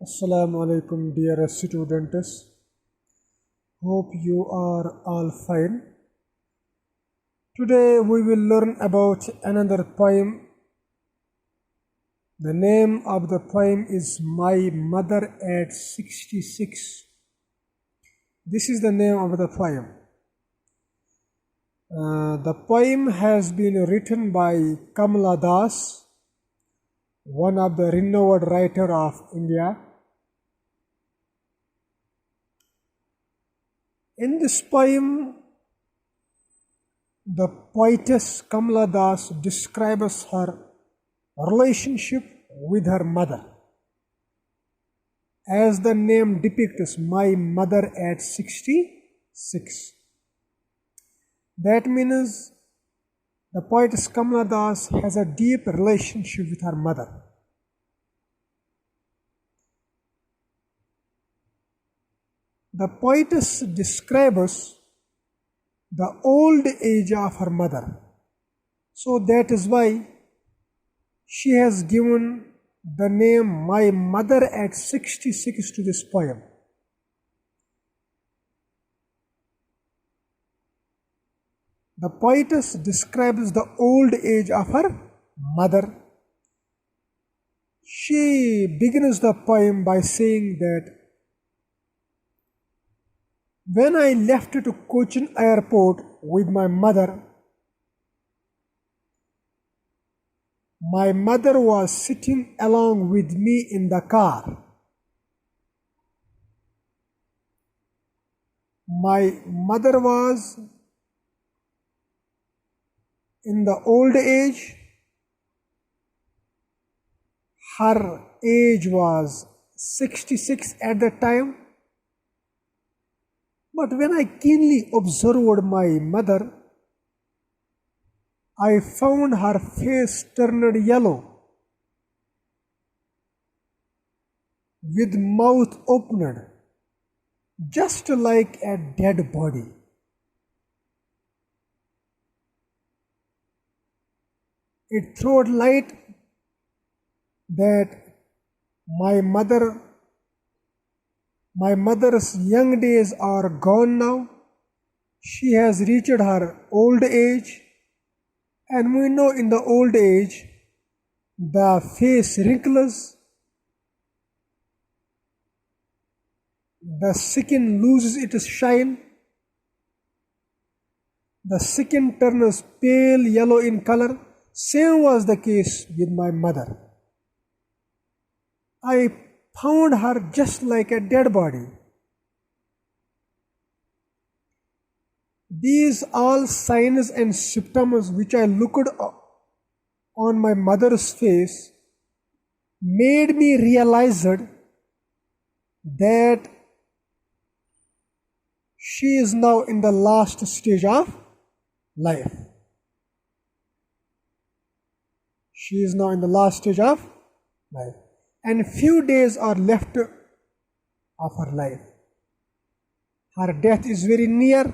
Assalamu alaikum dear students. Hope you are all fine. Today we will learn about another poem. The name of the poem is My Mother at 66. This is the name of the poem. The poem has been written by Kamala Das, one of the renowned writer of India. In this poem, the poetess Kamala Das describes her relationship with her mother. As the name depicts, My Mother at 66. That means the poetess Kamala Das has a deep relationship with her mother. The poetess describes the old age of her mother. So that is why she has given the name My Mother at 66 to this poem. The poetess describes the old age of her mother. She begins the poem by saying that when I left to Cochin airport with my mother was sitting along with me in the car. My mother was in the old age. Her age was 66 at the time. But when I keenly observed my mother, I found her face turned yellow, with mouth opened, just like a dead body. It threw light that my mother's young days are gone now. She has reached her old age, and we know in the old age the face wrinkles, the skin loses its shine, the skin turns pale yellow in color. Same was the case with my mother. I found her just like a dead body. These all signs and symptoms which I looked on my mother's face made me realize that she is now in the last stage of life. She is now in the last stage of life. And few days are left of her life. Her death is very near.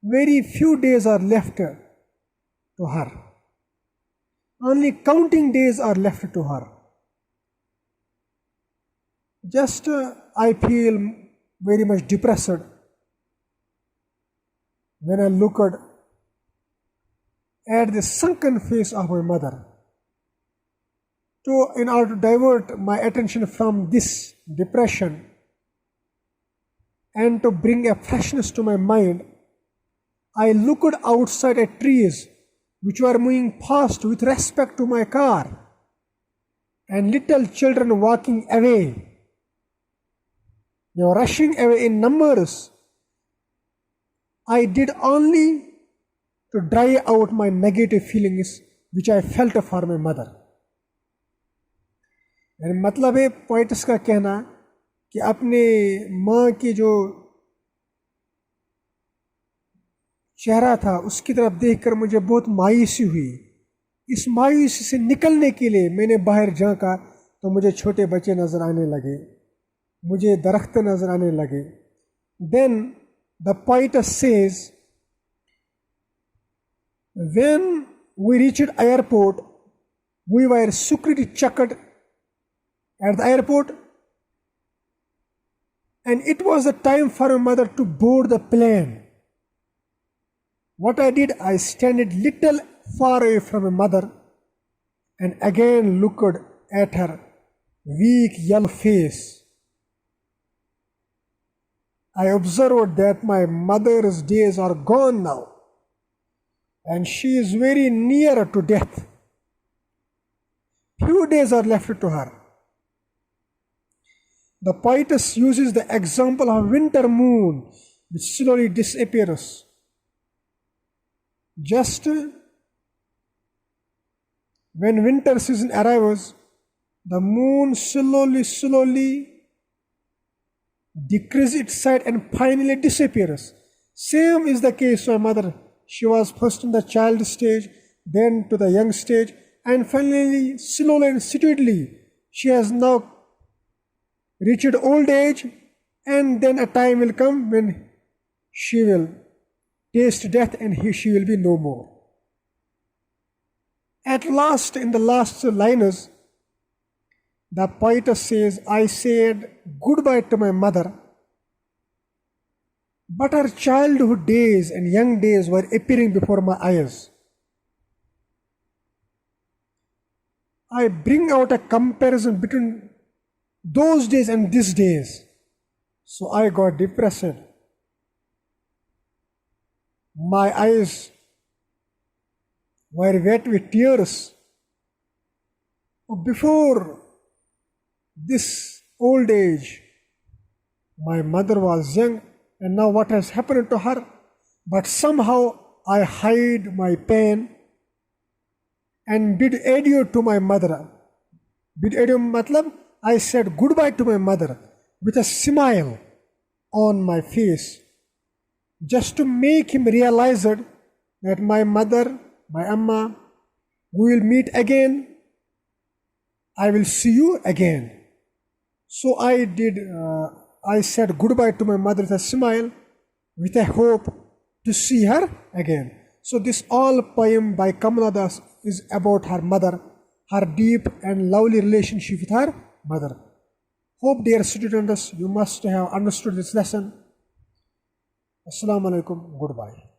Very few days are left to her. Only counting days are left to her. Just I feel very much depressed when I looked at the sunken face of my mother. In order to divert my attention from this depression and to bring a freshness to my mind, I looked outside at trees which were moving past with respect to my car, and little children walking away. They were rushing away in numbers. I did only to dry out my negative feelings which I felt for my mother. यानी मतलब है poets का कहना कि अपने माँ की जो चेहरा था उसकी तरफ देखकर मुझे बहुत मायूसी हुई. इस मायूसी से निकलने के लिए मैंने बाहर झांका तो मुझे छोटे बच्चे नजर आने लगे, मुझे दरख्त नजर आने लगे. Then the poetess says, when we reached airport, we were security checked at the airport. and it was the time for my mother to board the plane. What I did, I stand little far away from my mother and again looked at her weak yellow face. I observed that my mother's days are gone now, and she is very near to death. Few days are left to her. The poetess uses the example of winter moon which slowly disappears. Just when winter season arrives, the moon slowly decreases its size and finally disappears. Same is the case for my mother. She was first in the child stage, then to the young stage, and finally, slowly and steadily, she has now reached old age, and then a time will come when she will taste death and she will be no more. At last, in the last liners, the poetess says, I said goodbye to my mother, but her childhood days and young days were appearing before my eyes. I bring out a comparison between those days and these days. So I got depressed. My eyes were wet with tears. Before this old age, my mother was young, and now what has happened to her? But somehow I hide my pain and bid adieu to my mother. Bid adieu matlab, I said goodbye to my mother with a smile on my face, just to make him realize that my mother, my amma, we will meet again. I will see you again. So I did, I said goodbye to my mother with a smile, with a hope to see her again. So this all poem by Kamala Das is about her mother, her deep and lovely relationship with her mother. Hope, dear students, you must have understood this lesson. Assalamu alaikum. Goodbye.